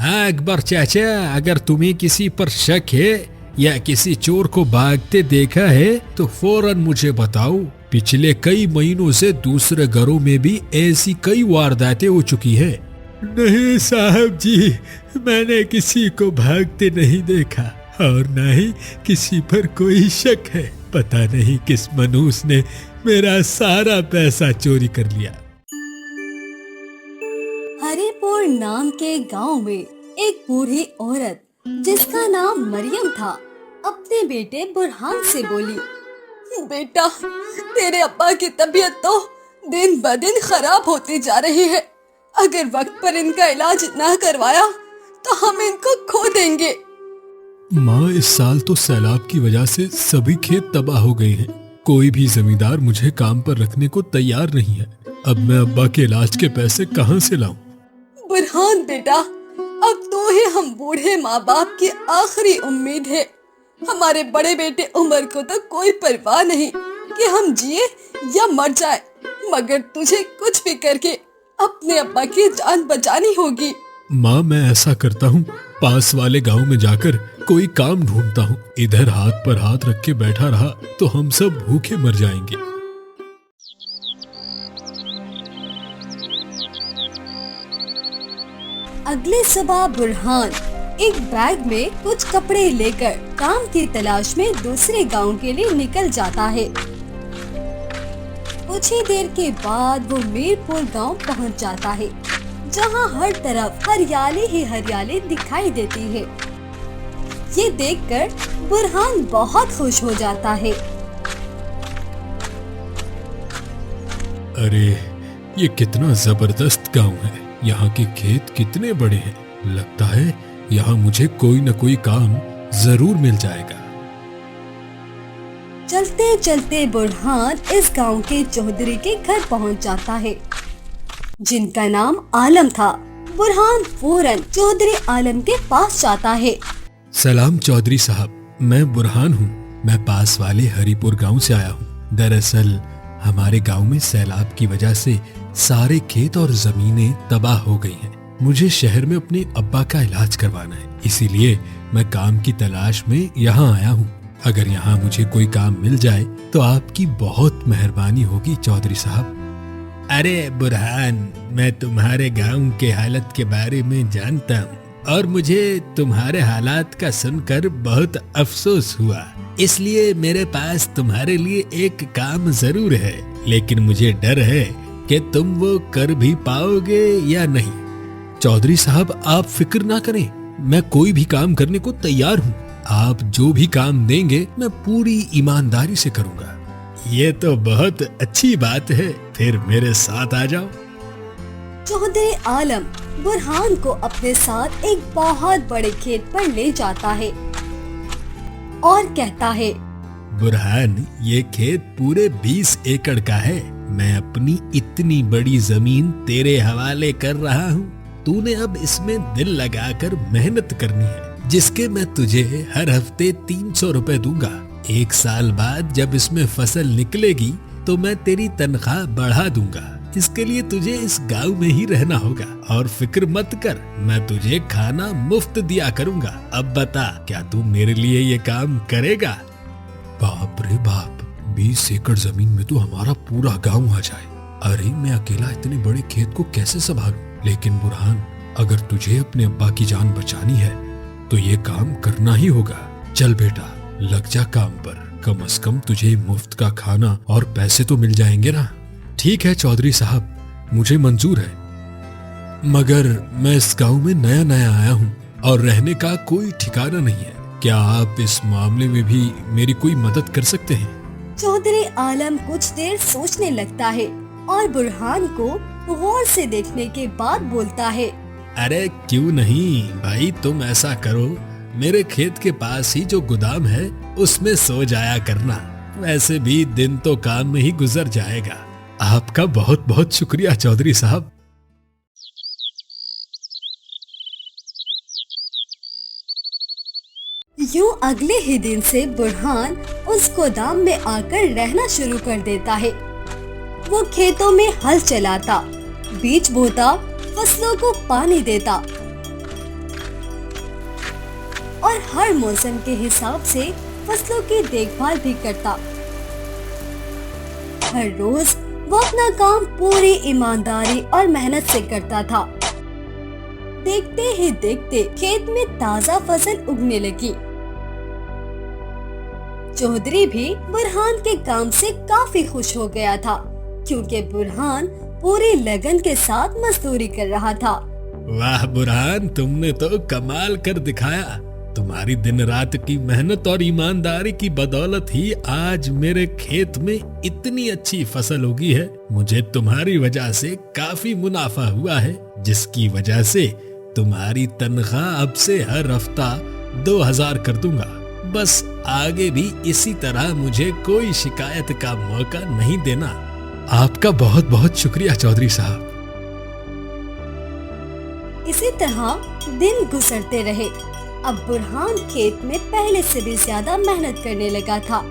हाँ अकबर चाचा, अगर तुम्हें किसी पर शक है या किसी चोर को भागते देखा है तो फौरन मुझे बताओ। पिछले कई महीनों से दूसरे घरों में भी ऐसी कई वारदातें हो चुकी है। नहीं साहब जी, मैंने किसी को भागते नहीं देखा और न ही किसी पर कोई शक है। पता नहीं किस मनहूस ने मेरा सारा पैसा चोरी कर लिया। हरिपुर नाम के गांव में एक बूढ़ी औरत जिसका नाम मरियम था अपने बेटे बुरहान से बोली, बेटा, तेरे अब्बा की तबीयत तो दिन ब दिन खराब होती जा रही है। अगर वक्त पर इनका इलाज ना करवाया तो हम इनको खो देंगे। माँ, इस साल तो सैलाब की वजह से सभी खेत तबाह हो गए हैं। कोई भी जमींदार मुझे काम पर रखने को तैयार नहीं है। अब मैं अब्बा के इलाज के पैसे कहाँ से लाऊं? बुरहान बेटा, अब तो ही हम बूढ़े माँ बाप की आखिरी उम्मीद है। हमारे बड़े बेटे उमर को तो कोई परवाह नहीं कि हम जिए या मर जाए, मगर तुझे कुछ भी करके अपने अब्बा की जान बचानी होगी। माँ, मैं ऐसा करता हूँ, पास वाले गांव में जाकर कोई काम ढूंढता हूँ। इधर हाथ पर हाथ रख के बैठा रहा तो हम सब भूखे मर जाएंगे। अगले सुबह बुरहान एक बैग में कुछ कपड़े लेकर काम की तलाश में दूसरे गांव के लिए निकल जाता है। कुछ ही देर के बाद वो मीरपुर गांव पहुंच जाता है, जहां हर तरफ हरियाली ही हरियाली दिखाई देती है। ये देखकर बुरहान बहुत खुश हो जाता है। अरे, ये कितना जबरदस्त गांव है। यहाँ के खेत कितने बड़े हैं। लगता है यहाँ मुझे कोई न कोई काम जरूर मिल जाएगा। चलते चलते बुरहान इस गांव के चौधरी के घर पहुंच जाता है, जिनका नाम आलम था। बुरहान फौरन चौधरी आलम के पास जाता है। सलाम चौधरी साहब, मैं बुरहान हूँ। मैं पास वाले हरिपुर गांव से आया हूँ। दरअसल हमारे गांव में सैलाब की वजह से सारे खेत और जमीनें तबाह हो गई हैं। मुझे शहर में अपने अब्बा का इलाज करवाना है, इसीलिए मैं काम की तलाश में यहाँ आया हूँ। अगर यहाँ मुझे कोई काम मिल जाए तो आपकी बहुत मेहरबानी होगी चौधरी साहब। अरे बुरहान, मैं तुम्हारे गांव के हालत के बारे में जानता हूँ और मुझे तुम्हारे हालात का सुनकर बहुत अफसोस हुआ। इसलिए मेरे पास तुम्हारे लिए एक काम जरूर है, लेकिन मुझे डर है कि तुम वो कर भी पाओगे या नहीं। चौधरी साहब, आप फिक्र ना करें, मैं कोई भी काम करने को तैयार हूँ। आप जो भी काम देंगे मैं पूरी ईमानदारी से करूँगा। ये तो बहुत अच्छी बात है, फिर मेरे साथ आ जाओ। चौधरी आलम बुरहान को अपने साथ एक बहुत बड़े खेत पर ले जाता है और कहता है, बुरहान, ये खेत पूरे 20 एकड़ का है। मैं अपनी इतनी बड़ी जमीन तेरे हवाले कर रहा हूँ। तूने अब इसमें दिल लगाकर मेहनत करनी है, जिसके मैं तुझे हर हफ्ते 300 रुपए दूंगा। 1 साल बाद जब इसमें फसल निकलेगी तो मैं तेरी तनख्वाह बढ़ा दूंगा। इसके लिए तुझे इस गांव में ही रहना होगा और फिक्र मत कर, मैं तुझे खाना मुफ्त दिया करूंगा। अब बता, क्या तू मेरे लिए ये काम करेगा? बाप रे बाप, 20 एकड़ जमीन में तो हमारा पूरा गांव आ जाए। अरे, मैं अकेला इतने बड़े खेत को कैसे संभालूं? लेकिन बुरहान, अगर तुझे अपने अब्बा की जान बचानी है तो ये काम करना ही होगा। चल बेटा, लग जा काम पर। कम से कम तुझे मुफ्त का खाना और पैसे तो मिल जाएंगे ना। ठीक है चौधरी साहब, मुझे मंजूर है, मगर मैं इस गांव में नया नया आया हूँ और रहने का कोई ठिकाना नहीं है। क्या आप इस मामले में भी मेरी कोई मदद कर सकते हैं? चौधरी आलम कुछ देर सोचने लगता है और बुरहान को गौर से देखने के बाद बोलता है, अरे क्यों नहीं भाई, तुम ऐसा करो, मेरे खेत के पास ही जो गोदाम है उसमें सो जाया करना। वैसे भी दिन तो काम में ही गुजर जाएगा। आपका बहुत बहुत शुक्रिया चौधरी साहब। यूं अगले ही दिन से बुरहान उस गोदाम में आकर रहना शुरू कर देता है। वो खेतों में हल चलाता, बीज बोता, फसलों को पानी देता और हर मौसम के हिसाब से फसलों की देखभाल भी करता। हर रोज वो अपना काम पूरी ईमानदारी और मेहनत से करता था। देखते ही देखते खेत में ताजा फसल उगने लगी। चौधरी भी बुरहान के काम से काफी खुश हो गया था, क्योंकि बुरहान पूरी लगन के साथ मजदूरी कर रहा था। वाह बुरहान, तुमने तो कमाल कर दिखाया। तुम्हारी दिन रात की मेहनत और ईमानदारी की बदौलत ही आज मेरे खेत में इतनी अच्छी फसल उगी है। मुझे तुम्हारी वजह से काफी मुनाफा हुआ है, जिसकी वजह से तुम्हारी तनख्वाह अब से हर हफ्ता 2000 कर दूंगा। बस आगे भी इसी तरह मुझे कोई शिकायत का मौका नहीं देना। आपका बहुत बहुत शुक्रिया चौधरी साहब। इसी तरह दिन गुजरते रहे। अब बुरहान खेत में पहले से भी ज्यादा मेहनत करने लगा था।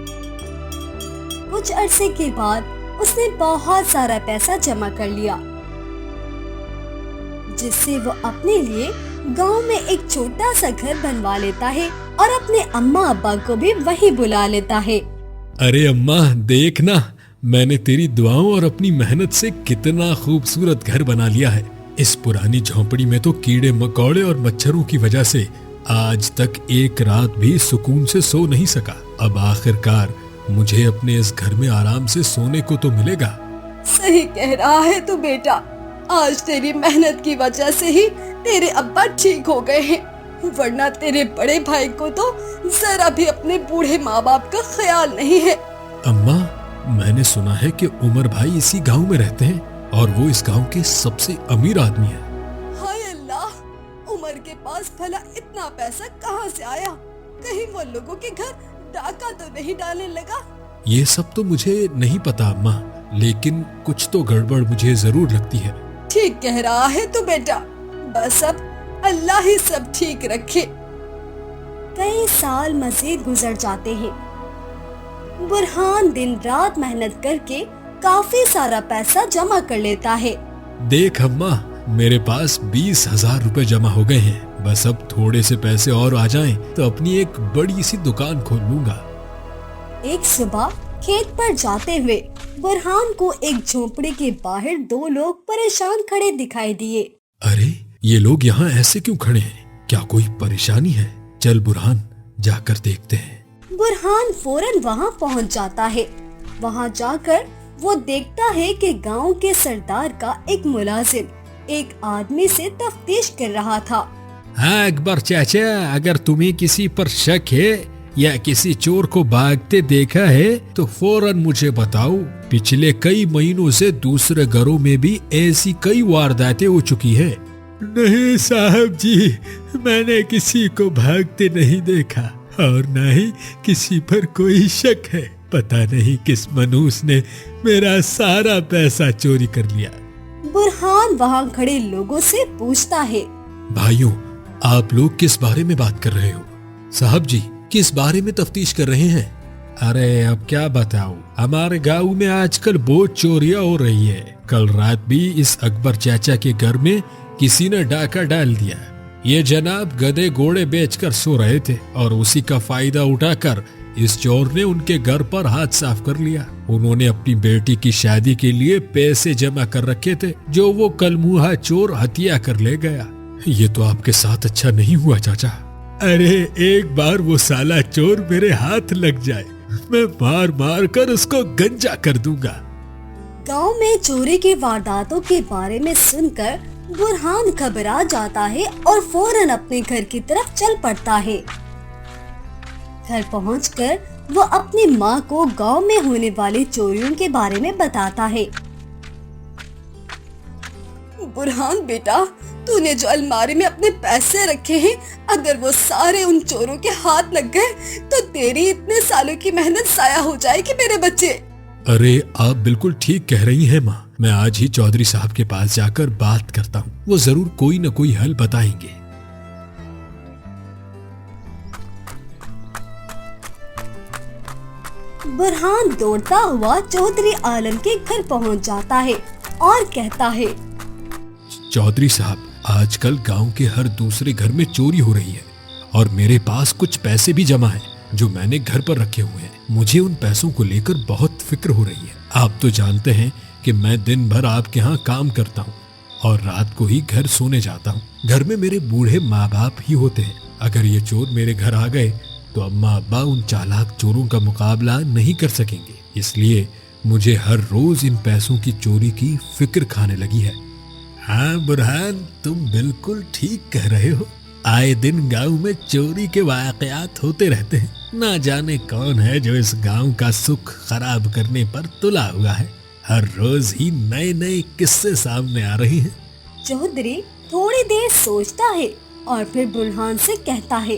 कुछ अरसे के बाद उसने बहुत सारा पैसा जमा कर लिया, जिससे वो अपने लिए गांव में एक छोटा सा घर बनवा लेता है और अपने अम्मा अब्बा को भी वहीं बुला लेता है। अरे अम्मा, देखना मैंने तेरी दुआओं और अपनी मेहनत से कितना खूबसूरत घर बना लिया है। इस पुरानी झोंपड़ी में तो कीड़े मकोड़े और मच्छरों की वजह से आज तक एक रात भी सुकून से सो नहीं सका। अब आखिरकार मुझे अपने इस घर में आराम से सोने को तो मिलेगा। सही कह रहा है तू बेटा। आज तेरी मेहनत की वजह से ही तेरे अब्बा ठीक हो गए हैं, वरना तेरे बड़े भाई को तो जरा भी अपने बूढ़े माँ बाप का ख्याल नहीं है। अम्मा, मैंने सुना है कि उमर भाई इसी गांव में रहते हैं और वो इस गांव के सबसे अमीर आदमी है। हाय अल्लाह, उमर के पास भला इतना पैसा कहाँ से आया? कहीं वो लोगों के घर डाका तो नहीं डालने लगा? ये सब तो मुझे नहीं पता अम्मा, लेकिन कुछ तो गड़बड़ मुझे जरूर लगती है। ठीक कह रहा है तू बेटा, बस अब अल्लाह ही सब ठीक रखे। कई साल मजीद गुजर जाते हैं। बुरहान दिन रात मेहनत करके काफी सारा पैसा जमा कर लेता है। देख अम्मा, मेरे पास 20,000 रुपए जमा हो गए हैं। बस अब थोड़े से पैसे और आ जाएं तो अपनी एक बड़ी सी दुकान खोल लूंगा। एक सुबह खेत पर जाते हुए बुरहान को एक झोपड़ी के बाहर दो लोग परेशान खड़े दिखाई दिए। अरे, ये लोग यहाँ ऐसे क्यों खड़े हैं? क्या कोई परेशानी है? चल बुरहान, जाकर देखते हैं। बुरहान फौरन वहाँ पहुँच जाता है। वहाँ जाकर वो देखता है कि गांव के सरदार का एक मुलाजिम एक आदमी से तफ्तीश कर रहा था। हाँ अकबर चाचा, अगर तुम्हें किसी पर शक है या किसी चोर को भागते देखा है तो फौरन मुझे बताओ। पिछले कई महीनों से दूसरे घरों में भी ऐसी कई वारदातें हो चुकी है। नहीं साहब जी, मैंने किसी को भागते नहीं देखा और न ही किसी पर कोई शक है। पता नहीं किस मनूस ने मेरा सारा पैसा चोरी कर लिया। बुरहान वहाँ खड़े लोगों से पूछता है। भाइयों, आप लोग किस बारे में बात कर रहे हो? साहब जी, किस बारे में तफ्तीश कर रहे हैं? अरे अब क्या बताऊं, हमारे गांव में आजकल बहुत चोरियां हो रही है। कल रात भी इस अकबर चाचा के घर में किसी ने डाका डाल दिया। ये जनाब गधे घोड़े बेचकर सो रहे थे और उसी का फायदा उठाकर इस चोर ने उनके घर पर हाथ साफ कर लिया। उन्होंने अपनी बेटी की शादी के लिए पैसे जमा कर रखे थे, जो वो कलमुहा चोर हत्या कर ले गया। ये तो आपके साथ अच्छा नहीं हुआ चाचा। अरे एक बार वो साला चोर मेरे हाथ लग जाए, मैं मार मार कर उसको गंजा कर दूंगा। गांव में चोरी की वारदातों के बारे में सुनकर बुरहान घबरा जाता है और फौरन अपने घर की तरफ चल पड़ता है। घर पहुंचकर वो अपनी माँ को गांव में होने वाली चोरियों के बारे में बताता है। बुरहान बेटा, तूने जो अलमारी में अपने पैसे रखे हैं, अगर वो सारे उन चोरों के हाथ लग गए तो तेरी इतने सालों की मेहनत जाया हो जाएगी मेरे बच्चे। अरे आप बिल्कुल ठीक कह रही हैं माँ। मैं आज ही चौधरी साहब के पास जाकर बात करता हूँ, वो जरूर कोई न कोई हल बताएंगे। बुरहान दौड़ता हुआ चौधरी आलम के घर पहुँच जाता है और कहता है, चौधरी साहब, आजकल गांव के हर दूसरे घर में चोरी हो रही है और मेरे पास कुछ पैसे भी जमा है जो मैंने घर पर रखे हुए हैं। मुझे उन पैसों को लेकर बहुत फिक्र हो रही है। आप तो जानते हैं कि मैं दिन भर आपके यहाँ काम करता हूँ और रात को ही घर सोने जाता हूँ। घर में मेरे बूढ़े माँ बाप ही होते हैं। अगर ये चोर मेरे घर आ गए तो अम्मा अब्बा उन चालाक चोरों का मुकाबला नहीं कर सकेंगे। इसलिए मुझे हर रोज इन पैसों की चोरी की फिक्र खाने लगी है। हाँ बुरहान, तुम बिल्कुल ठीक कह रहे हो। आए दिन गांव में चोरी के वाकयात होते रहते हैं। ना जाने कौन है जो इस गांव का सुख खराब करने पर तुला हुआ है। हर रोज ही नए नए किस्से सामने आ रहे हैं। चौधरी थोड़ी देर सोचता है और फिर बुरहान से कहता है,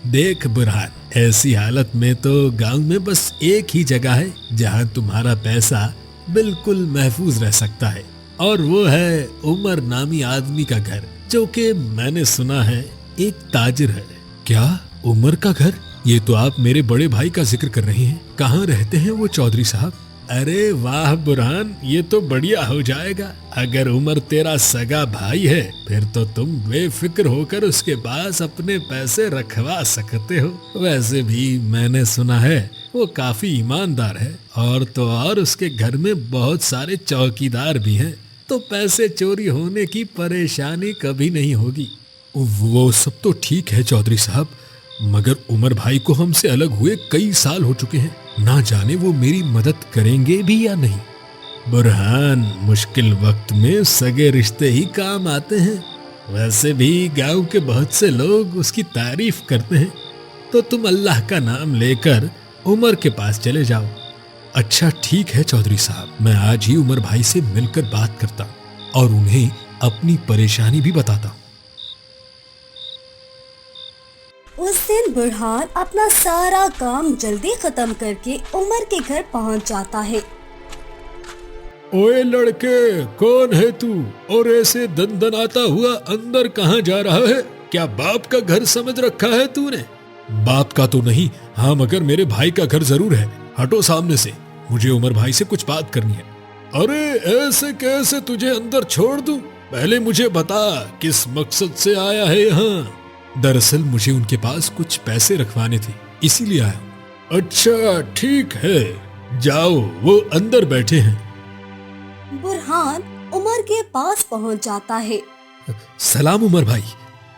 देख बुरहान, ऐसी हालत में तो गांव में बस एक ही जगह है जहां तुम्हारा पैसा बिल्कुल महफूज रह सकता है, और वो है उमर नामी आदमी का घर, जो कि मैंने सुना है एक ताजिर है। क्या उमर का घर? ये तो आप मेरे बड़े भाई का जिक्र कर रहे हैं। कहाँ रहते हैं वो चौधरी साहब? अरे वाह बुरहान, ये तो बढ़िया हो जाएगा। अगर उमर तेरा सगा भाई है फिर तो तुम बेफिक्र होकर उसके पास अपने पैसे रखवा सकते हो। वैसे भी मैंने सुना है वो काफी ईमानदार है, और तो और उसके घर में बहुत सारे चौकीदार भी हैं, तो पैसे चोरी होने की परेशानी कभी नहीं होगी। वो सब तो ठीक है चौधरी साहब, मगर उमर भाई को हमसे अलग हुए कई साल हो चुके हैं। ना जाने वो मेरी मदद करेंगे भी या नहीं। बुरहान, मुश्किल वक्त में सगे रिश्ते ही काम आते हैं। वैसे भी गांव के बहुत से लोग उसकी तारीफ करते हैं, तो तुम अल्लाह का नाम लेकर उमर के पास चले जाओ। अच्छा ठीक है चौधरी साहब, मैं आज ही उमर भाई से मिलकर बात करता हूँ और उन्हें अपनी परेशानी भी बताता हूँ। उस दिन बुरहान अपना सारा काम जल्दी खत्म करके उमर के घर पहुंच जाता है। ओए लड़के, कौन है तू और ऐसे दनदनाता हुआ अंदर कहाँ जा रहा है? क्या बाप का घर समझ रखा है तूने? बाप का तो नहीं, हाँ मगर मेरे भाई का घर जरूर है। हटो सामने से, मुझे उमर भाई से कुछ बात करनी है। अरे ऐसे कैसे तुझे अंदर छोड़ दूं? पहले मुझे बता किस मकसद से आया है यहाँ? दरअसल मुझे उनके पास कुछ पैसे रखवाने थे, इसीलिए आया। अच्छा ठीक है, जाओ, वो अंदर बैठे हैं। बुरहान उमर के पास पहुंच जाता है। सलाम उमर भाई,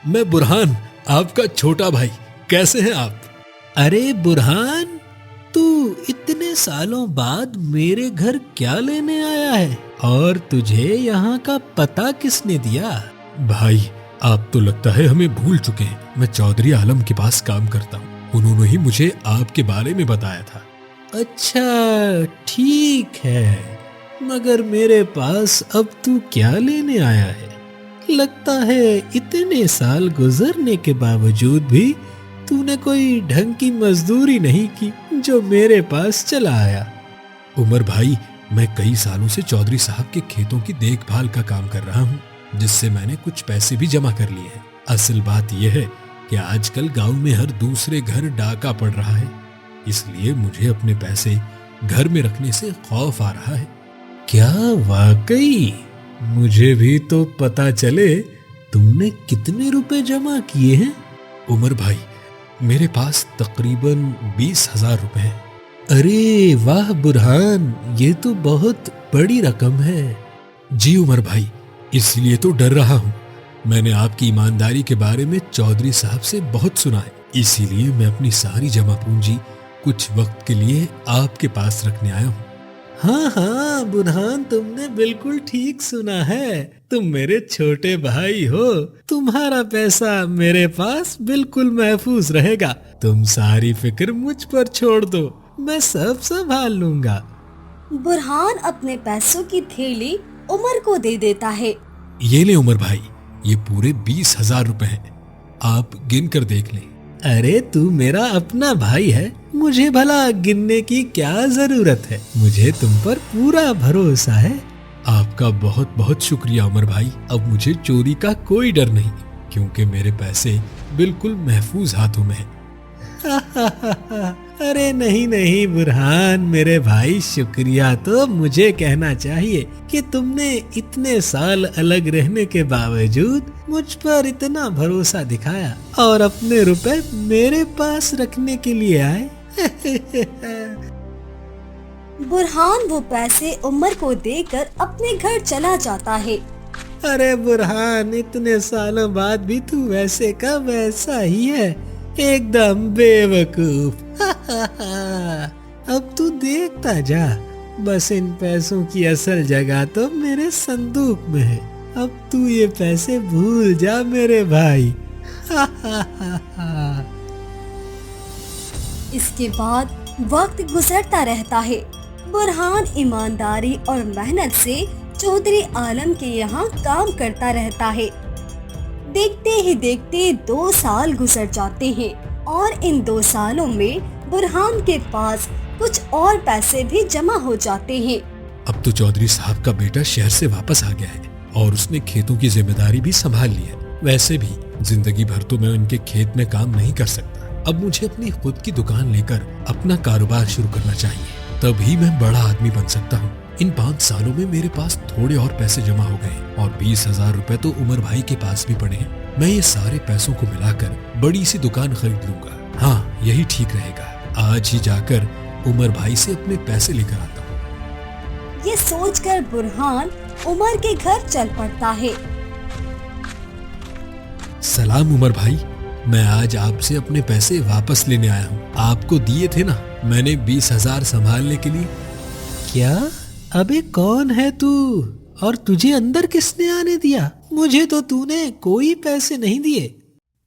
मैं बुरहान, आपका छोटा भाई। कैसे हैं आप? अरे बुरहान, तू इतने सालों बाद मेरे घर क्या लेने आया है? और तुझे यहाँ का पता किसने दिया? भाई, आप तो लगता है हमें भूल चुके हैं। मैं चौधरी आलम के पास काम करता हूँ, उन्होंने ही मुझे आपके बारे में बताया था। अच्छा ठीक है, मगर मेरे पास अब तू क्या लेने आया है? लगता है इतने साल गुजरने के बावजूद भी तूने कोई ढंग की मजदूरी नहीं की जो मेरे पास चला आया। उमर भाई, मैं कई सालों से चौधरी साहब के खेतों की देखभाल का काम कर रहा हूँ, जिससे मैंने कुछ पैसे भी जमा कर लिए हैं। असल बात यह है कि आजकल गांव में हर दूसरे घर डाका पड़ रहा है, इसलिए मुझे अपने पैसे घर में रखने से खौफ आ रहा है। क्या वाकई? मुझे भी तो पता चले तुमने कितने रुपए जमा किए हैं? उमर भाई, मेरे पास तकरीबन 20,000 रुपए हैं। अरे वाह बुरहान, ये तो बहुत बड़ी रकम है। जी उमर भाई, इसलिए तो डर रहा हूँ। मैंने आपकी ईमानदारी के बारे में चौधरी साहब से बहुत सुना है, इसीलिए मैं अपनी सारी जमा पूंजी कुछ वक्त के लिए आपके पास रखने आया हूँ। हाँ हाँ बुरहान, तुमने बिल्कुल ठीक सुना है। तुम मेरे छोटे भाई हो, तुम्हारा पैसा मेरे पास बिल्कुल महफूज रहेगा। तुम सारी फिक्र मुझ पर छोड़ दो, मैं सब संभाल लूंगा। बुरहान अपने पैसों की थैली उमर को दे देता है। ये ले उमर भाई, ये पूरे 20,000 रुपए हैं, आप गिन कर देख लें। अरे तू मेरा अपना भाई है, मुझे भला गिनने की क्या जरूरत है? मुझे तुम पर पूरा भरोसा है। आपका बहुत बहुत शुक्रिया उमर भाई। अब मुझे चोरी का कोई डर नहीं, क्योंकि मेरे पैसे बिल्कुल महफूज हाथों में हैं। अरे नहीं नहीं बुरहान मेरे भाई, शुक्रिया तो मुझे कहना चाहिए कि तुमने इतने साल अलग रहने के बावजूद मुझ पर इतना भरोसा दिखाया और अपने रुपए मेरे पास रखने के लिए आए। बुरहान वो पैसे उमर को देकर अपने घर चला जाता है। अरे बुरहान, इतने सालों बाद भी तू वैसे का वैसा ही है, एकदम बेवकूफ। अब तू देखता जा, बस इन पैसों की असल जगह तो मेरे संदूक में है। अब तू ये पैसे भूल जा मेरे भाई। इसके बाद वक्त गुजरता रहता है। बुरहान ईमानदारी और मेहनत से चौधरी आलम के यहाँ काम करता रहता है। देखते ही देखते 2 साल गुजर जाते हैं और इन 2 सालों में बुरहान के पास कुछ और पैसे भी जमा हो जाते हैं। अब तो चौधरी साहब का बेटा शहर से वापस आ गया है और उसने खेतों की जिम्मेदारी भी संभाल ली है। वैसे भी जिंदगी भर तो मैं उनके खेत में काम नहीं कर सकता। अब मुझे अपनी खुद की दुकान लेकर अपना कारोबार शुरू करना चाहिए, तभी मैं बड़ा आदमी बन सकता हूँ। इन 5 सालों में मेरे पास थोड़े और पैसे जमा हो गए और 20,000 रुपए तो उमर भाई के पास भी पड़े हैं। मैं ये सारे पैसों को मिलाकर बड़ी सी दुकान खरीद लूंगा। हाँ, यही ठीक रहेगा। आज ही जाकर उमर भाई से अपने पैसे लेकर आता हूँ। ये सोचकर बुरहान उमर के घर चल पड़ता है। सलाम उमर भाई, मैं आज आपसे अपने पैसे वापस लेने आया हूँ। आपको दिए थे ना मैंने 20,000 संभालने के लिए। क्या? अबे कौन है तू और तुझे अंदर किसने आने दिया? मुझे तो तूने कोई पैसे नहीं दिए।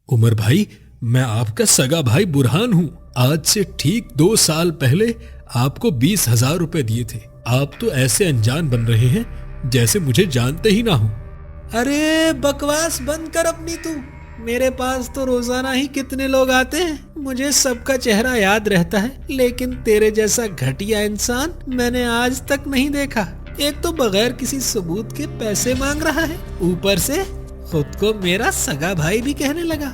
उमर भाई, मैं आपका सगा भाई बुरहान हूँ। आज से ठीक 2 साल पहले आपको 20,000 रुपए दिए थे। आप तो ऐसे अनजान बन रहे हैं जैसे मुझे जानते ही ना हो। अरे बकवास बंद कर अपनी तू। मेरे पास तो रोजाना ही कितने लोग आते हैं, मुझे सबका चेहरा याद रहता है, लेकिन तेरे जैसा घटिया इंसान मैंने आज तक नहीं देखा। एक तो बगैर किसी सबूत के पैसे मांग रहा है, ऊपर से खुद को मेरा सगा भाई भी कहने लगा।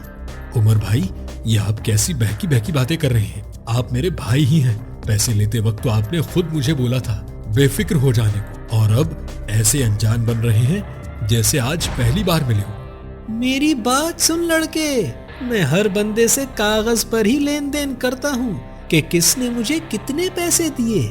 उमर भाई, ये आप कैसी बहकी बहकी बातें कर रहे हैं? आप मेरे भाई ही हैं। पैसे लेते वक्त तो आपने खुद मुझे बोला था बेफिक्र हो जाने को, और अब ऐसे अनजान बन रहे हैं जैसे आज पहली बार मिले हो। मेरी बात सुन लड़के, मैं हर बंदे से कागज पर ही लेन देन करता हूँ कि किसने मुझे कितने पैसे दिए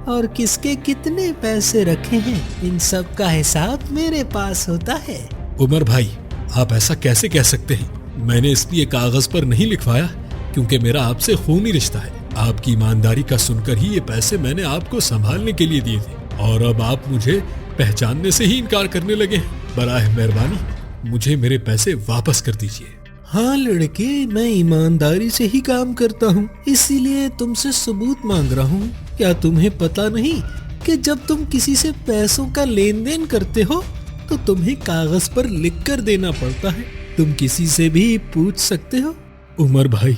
और किसके कितने पैसे रखे हैं। इन सब का हिसाब मेरे पास होता है। उमर भाई, आप ऐसा कैसे कह सकते हैं? मैंने इसलिए कागज पर नहीं लिखवाया क्योंकि मेरा आपसे खूनी रिश्ता है। आपकी ईमानदारी का सुनकर ही ये पैसे मैंने आपको संभालने के लिए दिए थे, और अब आप मुझे पहचानने से ही इनकार करने लगे हैं। बराए मेहरबानी मुझे मेरे पैसे वापस कर दीजिए। हाँ लड़के, मैं ईमानदारी से ही काम करता हूँ, इसीलिए तुमसे सबूत मांग रहा हूँ। क्या तुम्हें पता नहीं कि जब तुम किसी से पैसों का लेन देन करते हो तो तुम्हें कागज पर लिख कर देना पड़ता है। तुम किसी से भी पूछ सकते हो। उमर भाई,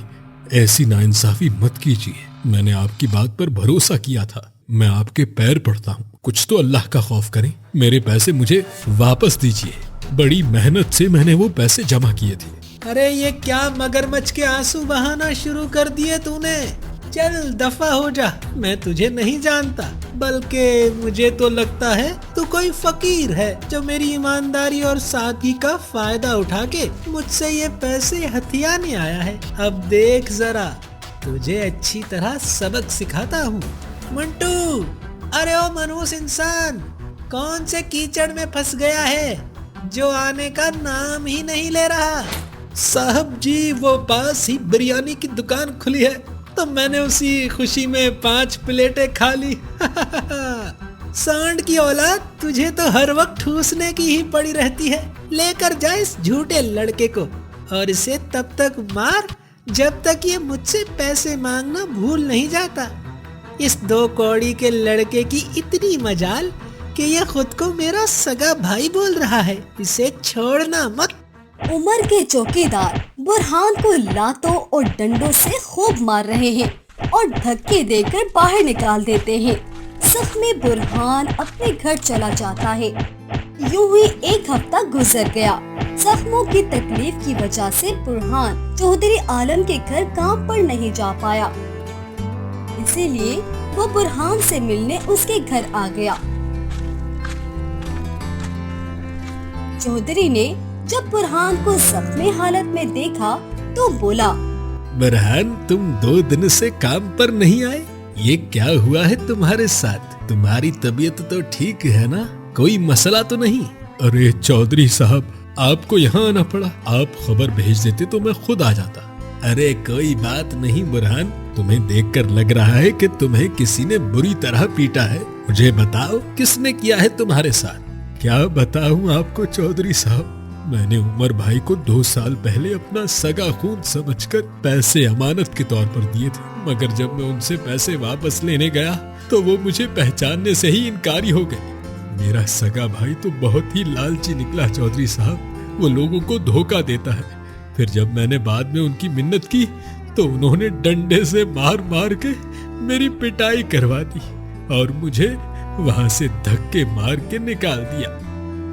ऐसी नाइंसाफी मत कीजिए। मैंने आपकी बात पर भरोसा किया था। मैं आपके पैर पड़ता हूँ, कुछ तो अल्लाह का खौफ करें। मेरे पैसे मुझे वापस दीजिए। बड़ी मेहनत से मैंने वो पैसे जमा किए थे। अरे ये क्या मगरमच्छ के आंसू बहाना शुरू कर दिए तूने? चल दफा हो जा, मैं तुझे नहीं जानता, बल्कि मुझे तो लगता है तू कोई फकीर है जो मेरी ईमानदारी और सादगी का फायदा उठा के मुझसे ये पैसे हथियाने आया है। अब देख जरा, तुझे अच्छी तरह सबक सिखाता हूँ। मंटू, अरे ओ मनहूस इंसान, कौन से कीचड़ में फंस गया है जो आने का नाम ही नहीं ले रहा? साहब जी, वो पास ही बिरयानी की दुकान खुली है तो मैंने उसी खुशी में 5 प्लेटें खा ली। सांड की औलाद, तुझे तो हर वक्त ठूसने की ही पड़ी रहती है। लेकर जा इस झूठे लड़के को और इसे तब तक मार जब तक ये मुझसे पैसे मांगना भूल नहीं जाता। इस 2 कौड़ी के लड़के की इतनी मजाल कि ये खुद को मेरा सगा भाई बोल रहा है। इसे छोड़ना मत। उमर के चौकीदार बुरहान को लातों और डंडों से खूब मार रहे हैं और धक्के देकर बाहर निकाल देते हैं। जख्मी बुरहान अपने घर चला जाता है। यूं ही 1 हफ्ता गुजर गया। जख्मों की तकलीफ की वजह से बुरहान चौधरी आलम के घर काम पर नहीं जा पाया। पैसे लिए वो बुरहान से मिलने उसके घर आ गया। चौधरी ने जब बुरहान को जख्मी हालत में देखा तो बोला, बुरहान, तुम 2 दिन से काम पर नहीं आए, ये क्या हुआ है तुम्हारे साथ? तुम्हारी तबीयत तो ठीक है ना? कोई मसला तो नहीं? अरे चौधरी साहब, आपको यहाँ आना पड़ा। आप खबर भेज देते तो मैं खुद आ जाता। अरे कोई बात नहीं बुरहान, तुम्हें देखकर लग रहा है कि तुम्हें किसी ने बुरी तरह पीटा है। मुझे बताओ किसने किया है तुम्हारे साथ? क्या बताऊं आपको चौधरी साहब, मैंने उमर भाई को 2 साल पहले अपना सगा खून समझकर पैसे अमानत के तौर पर दिए थे, मगर जब मैं उनसे पैसे वापस लेने गया तो वो मुझे पहचानने से ही इनकारी हो गए। मेरा सगा भाई तो बहुत ही लालची निकला चौधरी साहब, वो लोगों को धोखा देता है। फिर जब मैंने बाद में उनकी मिन्नत की तो उन्होंने डंडे से मार मार के मेरी पिटाई करवा दी और मुझे वहां से धक्के मार के निकाल दिया।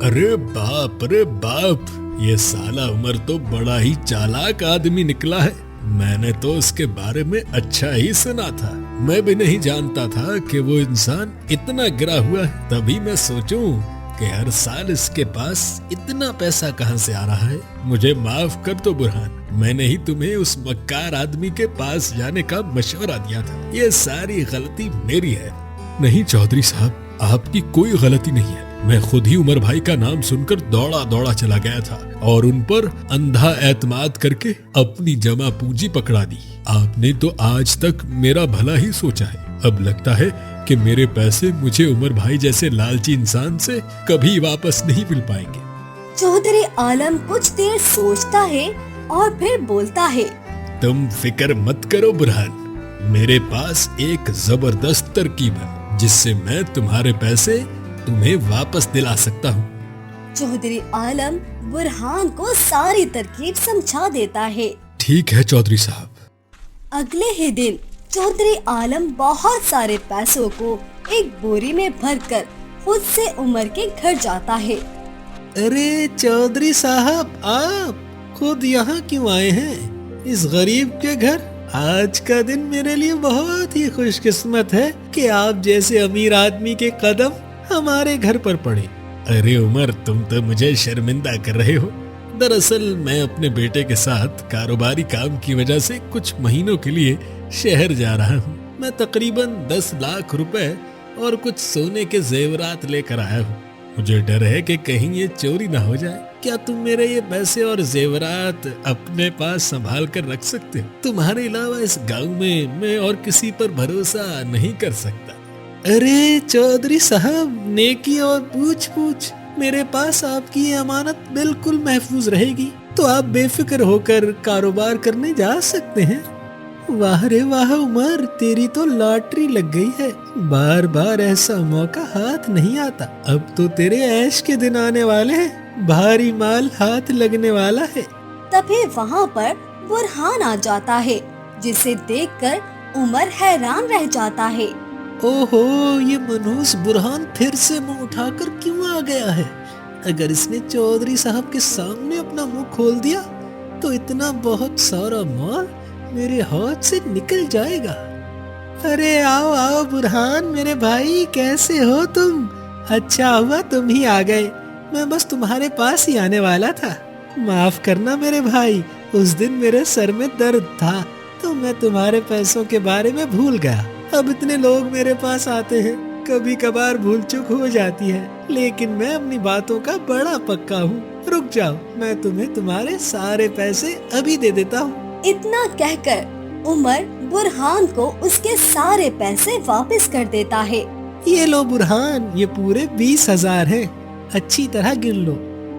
अरे बाप, ये साला उमर तो बड़ा ही चालाक आदमी निकला है। मैंने तो उसके बारे में अच्छा ही सुना था, मैं भी नहीं जानता था कि वो इंसान इतना गिरा हुआ है। तभी मैं सोचूं कि हर साल इसके पास इतना पैसा कहां से आ रहा है। मुझे माफ कर दो बुरहान, मैंने ही तुम्हें उस मक्कार आदमी के पास जाने का मशवरा दिया था। ये सारी गलती मेरी है। नहीं चौधरी साहब, आपकी कोई गलती नहीं है। मैं खुद ही उमर भाई का नाम सुनकर दौड़ा दौड़ा चला गया था और उन पर अंधा एतमाद करके अपनी जमा पूंजी पकड़ा दी। आपने तो आज तक मेरा भला ही सोचा है। अब लगता है कि मेरे पैसे मुझे उमर भाई जैसे लालची इंसान से कभी वापस नहीं मिल पाएंगे। चौधरी आलम कुछ देर सोचता है और फिर बोलता है, तुम फिक्र मत करो बुरहान, मेरे पास एक जबरदस्त तरकीब है जिससे मैं तुम्हारे पैसे तुम्हें वापस दिला सकता हूँ। चौधरी आलम बुरहान को सारी तरकीब समझा देता है। ठीक है चौधरी साहब। अगले ही दिन चौधरी आलम बहुत सारे पैसों को एक बोरी में भरकर खुद से उमर के घर जाता है। अरे चौधरी साहब, आप खुद यहाँ क्यों आए हैं इस गरीब के घर? आज का दिन मेरे लिए बहुत ही खुशकिस्मत है कि आप जैसे अमीर आदमी के कदम हमारे घर पर पड़े। अरे उमर, तुम तो मुझे शर्मिंदा कर रहे हो। दरअसल मैं अपने बेटे के साथ कारोबारी काम की वजह से कुछ महीनों के लिए शहर जा रहा हूँ। मैं तकरीबन 10 लाख रुपए और कुछ सोने के जेवरात लेकर आया हूँ। मुझे डर है कि कहीं ये चोरी ना हो जाए। क्या तुम मेरे ये पैसे और जेवरात अपने पास संभाल कर रख सकते हो? तुम्हारे अलावा इस गांव में मैं और किसी पर भरोसा नहीं कर सकता। अरे चौधरी साहब, नेकी और पूछ मेरे पास आपकी ये अमानत बिल्कुल महफूज रहेगी, तो आप बेफिक्र होकर कारोबार करने जा सकते हैं। वाह रे वाह उमर, तेरी तो लॉटरी लग गई है। बार बार ऐसा मौका हाथ नहीं आता। अब तो तेरे ऐश के दिन आने वाले हैं, भारी माल हाथ लगने वाला है। तभी वहाँ पर बुरहान आ जाता है, जिसे देखकर उमर हैरान रह जाता है। ओहो, ये मनहूस बुरहान फिर से मुंह उठाकर क्यों आ गया है? अगर इसने चौधरी साहब के सामने अपना मुंह खोल दिया तो इतना बहुत सारा माल मेरे हाथ से निकल जाएगा। अरे आओ आओ बुरहान मेरे भाई, कैसे हो तुम? अच्छा हुआ तुम ही आ गए, मैं बस तुम्हारे पास ही आने वाला था। माफ करना मेरे भाई, उस दिन मेरे सर में दर्द था तो मैं तुम्हारे पैसों के बारे में भूल गया। अब इतने लोग मेरे पास आते हैं, कभी कभार भूल चूक हो जाती है, लेकिन मैं अपनी बातों का बड़ा पक्का हूँ। रुक जाओ, मैं तुम्हें तुम्हारे सारे पैसे अभी दे देता हूँ। इतना कहकर उमर बुरहान को उसके सारे पैसे वापस कर देता है। ये लो बुरहान, ये पूरे 20,000 हैं। अच्छी तरह गिन लो,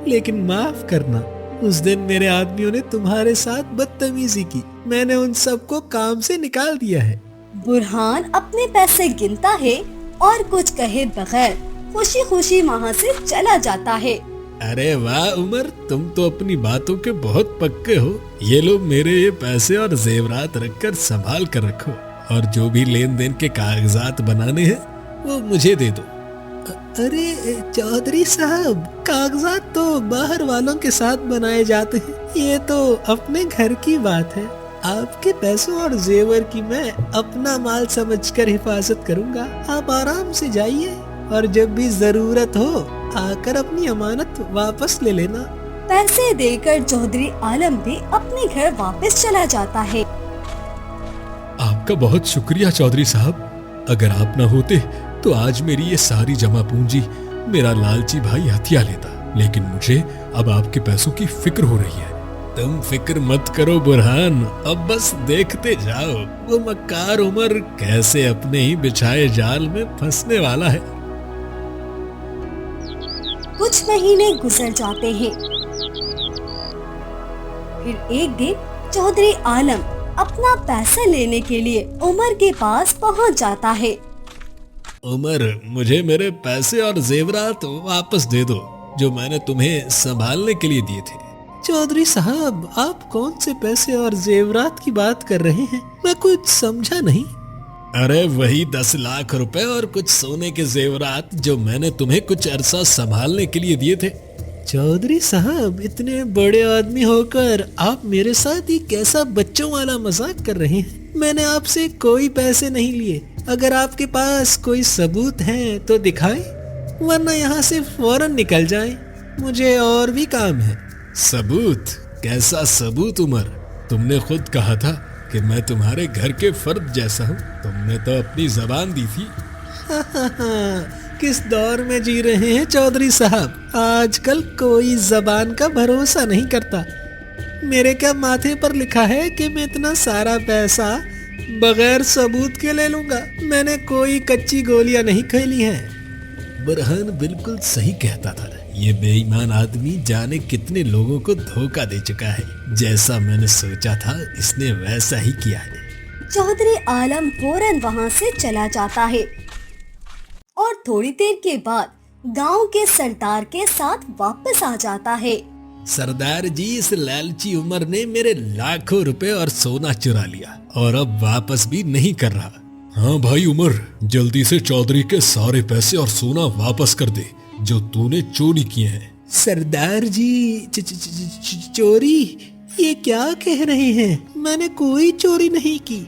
लेकिन माफ करना, उस दिन मेरे आदमियों ने तुम्हारे साथ बदतमीजी की, मैंने उन सबको काम से निकाल दिया है। बुरहान अपने पैसे गिनता है और कुछ कहे बगैर खुशी खुशी वहाँ से चला जाता है। अरे वाह उमर, तुम तो अपनी बातों के बहुत पक्के हो। ये लो मेरे ये पैसे और जेवरात रखकर संभाल कर रखो, और जो भी लेन देन के कागजात बनाने हैं वो मुझे दे दो। अरे चौधरी साहब, कागजात तो बाहर वालों के साथ बनाए जाते हैं, ये तो अपने घर की बात है। आपके पैसों और जेवर की मैं अपना माल समझकर हिफाजत करूंगा। आप आराम से जाइए और जब भी जरूरत हो आकर अपनी अमानत वापस ले लेना। पैसे देकर चौधरी आलम भी अपने घर वापस चला जाता है। आपका बहुत शुक्रिया चौधरी साहब। अगर आप न होते तो आज मेरी ये सारी जमा पूंजी मेरा लालची भाई हथिया लेता। लेकिन मुझे अब आपके पैसों की फिक्र हो रही है। तुम फिक्र मत करो बुरहान, अब बस देखते जाओ वो मक्कार उमर कैसे अपने ही बिछाए जाल में फंसने वाला है। कुछ महीने गुजर जाते हैं। फिर एक दिन चौधरी आलम अपना पैसा लेने के लिए उमर के पास पहुंच जाता है। उमर, मुझे मेरे पैसे और जेवरात वापस दे दो जो मैंने तुम्हें संभालने के लिए दिए थे। चौधरी साहब, आप कौन से पैसे और जेवरात की बात कर रहे हैं? मैं कुछ समझा नहीं। अरे वही 10 लाख रुपए और कुछ सोने के जेवरात जो मैंने तुम्हें कुछ अरसा संभालने के लिए दिए थे। चौधरी साहब, इतने बड़े आदमी होकर आप मेरे साथ ही कैसा बच्चों वाला मजाक कर रहे हैं? मैंने आपसे कोई पैसे नहीं लिए। अगर आपके पास कोई सबूत है तो दिखाएं, वरना यहाँ से फौरन निकल जाएं। मुझे और भी काम है। सबूत? कैसा सबूत उमर? तुमने खुद कहा था कि मैं तुम्हारे घर के फर्द जैसा हूँ। तुमने तो अपनी जबान दी थी। किस दौर में जी रहे हैं चौधरी साहब? आजकल कोई जबान का भरोसा नहीं करता। मेरे क्या माथे पर लिखा है कि मैं इतना सारा पैसा बगैर सबूत के ले लूंगा? मैंने कोई कच्ची गोलियां नहीं खेली हैं। बुरहान बिल्कुल सही कहता था। ये बेईमान आदमी जाने कितने लोगों को धोखा दे चुका है। जैसा मैंने सोचा था इसने वैसा ही किया है। चौधरी आलम फौरन वहाँ से चला जाता है और थोड़ी देर के बाद गांव के सरदार के साथ वापस आ जाता है। सरदार जी, इस लालची उमर ने मेरे लाखों रुपए और सोना चुरा लिया और अब वापस भी नहीं कर रहा। हाँ भाई उमर, जल्दी से चौधरी के सारे पैसे और सोना वापस कर दे जो तूने चोरी किए हैं। सरदार जी, चोरी? ये क्या कह रहे हैं? मैंने कोई चोरी नहीं की।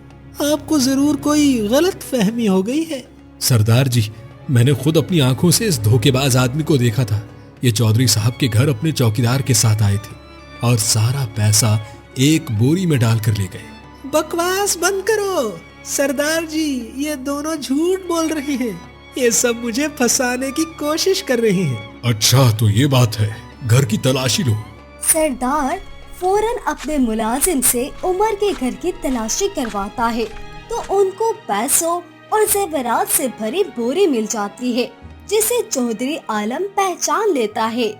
आपको जरूर कोई गलत फहमी हो गई है। सरदार जी, मैंने खुद अपनी आंखों से इस धोखेबाज आदमी को देखा था। ये चौधरी साहब के घर अपने चौकीदार के साथ आए थे और सारा पैसा एक बोरी में डालकर ले गए। बकवास बंद करो सरदार जी, ये दोनों झूठ बोल रहे हैं। ये सब मुझे फंसाने की कोशिश कर रहे हैं। अच्छा तो ये बात है, घर की तलाशी लो। सरदार फौरन अपने मुलाजिम से उमर के घर की तलाशी करवाता है तो उनको पैसों और जेवरात से भरी बोरी मिल जाती है जिसे चौधरी आलम पहचान लेता है।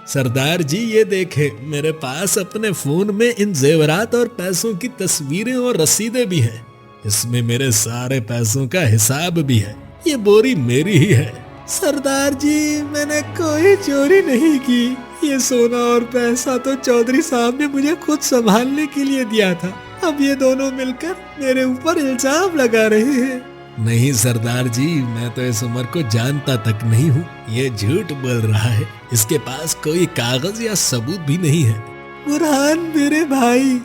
सरदार जी, ये देखे, मेरे पास अपने फोन में इन जेवरात और पैसों की तस्वीरें और रसीदें भी हैं। इसमें मेरे सारे पैसों का हिसाब भी है। ये बोरी मेरी ही है। सरदार जी, मैंने कोई चोरी नहीं की। ये सोना और पैसा तो चौधरी साहब ने मुझे खुद संभालने के लिए दिया था। अब ये दोनों मिलकर मेरे ऊपर इल्जाम लगा रहे हैं। नहीं सरदार जी, मैं तो इस उमर को जानता तक नहीं हूँ। ये झूठ बोल रहा है। इसके पास कोई कागज या सबूत भी नहीं है। बुरहान मेरे भाई,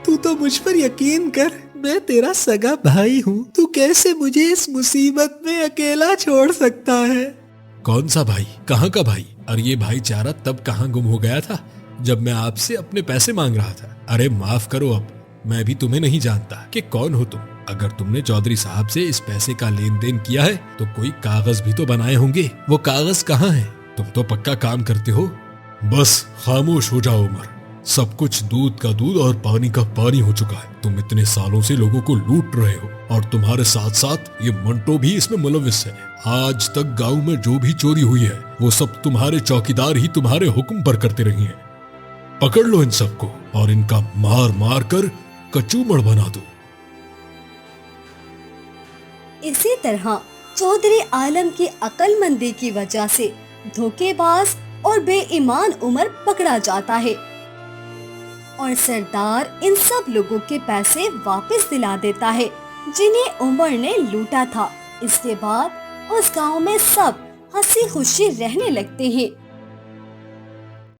तू तो मुझ पर यकीन कर। मैं तेरा सगा भाई हूँ। तू कैसे मुझे इस मुसीबत में अकेला छोड़ सकता है? कौन सा भाई? कहाँ का भाई? और ये भाईचारा तब कहाँ गुम हो गया था जब मैं आपसे अपने पैसे मांग रहा था। अरे माफ करो, अब मैं भी तुम्हें नहीं जानता कि कौन हो तुम। अगर तुमने चौधरी साहब से इस पैसे का लेन देन किया है तो कोई कागज भी तो बनाए होंगे। वो कागज कहाँ है? तुम तो पक्का काम करते हो। बस खामोश हो जाओ उमर। सब कुछ दूध का दूध और पानी का पानी हो चुका है। तुम इतने सालों से लोगों को लूट रहे हो और तुम्हारे साथ साथ ये मंटो भी इसमें मुलविस है। आज तक गांव में जो भी चोरी हुई है वो सब तुम्हारे चौकीदार ही तुम्हारे हुक्म पर करते रहे हैं। पकड़ लो इन सबको और इनका मार मार कर कचूमड़ बना दो। इसी तरह चौधरी आलम की अक्लमंदी की वजह से धोखेबाज और बेईमान उमर पकड़ा जाता है और सरदार इन सब लोगों के पैसे वापस दिला देता है जिन्हें उमर ने लूटा था। इसके बाद उस गांव में सब हंसी खुशी रहने लगते हैं।